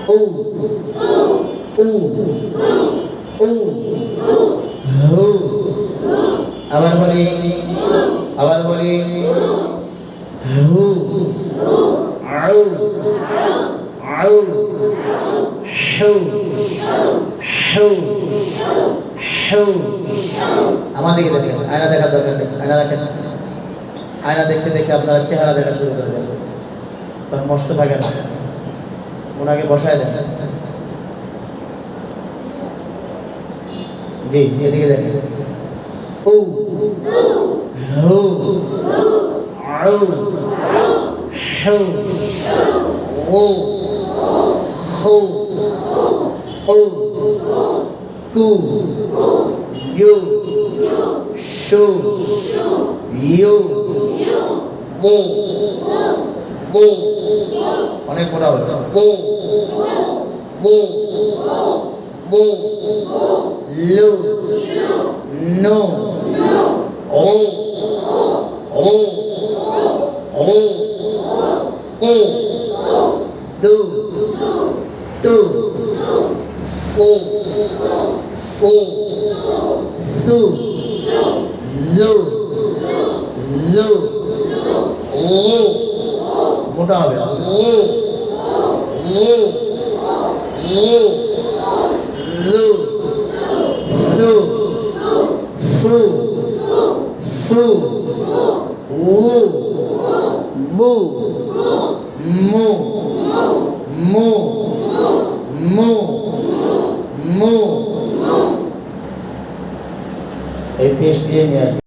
উ উ উ হু আবার বলি হু আউ আউ হু হু হু আমাদেরকে দেখেন আয়না দেখার দরকার নেই আয়না দেখেন আয়না দেখতে দেখতে আপনারা চেহারা দেখা শুরু করে দেন তখন মস্ত থাকে না ওনাকে বসায় দেন জি এদিকে দেখেন উ হু আউ হু ও হু ও তু ইউ শু ইউ বো বো অনেক মোটা হবে বো বো বো লু নো ও ও ও ও দু তু সো সো সু জু জু ও মোটা হবে ও ও ও লু লু ফু ফু উ বু মু মু মু মু এই পেশ দিয়ে নিয়ে আসবে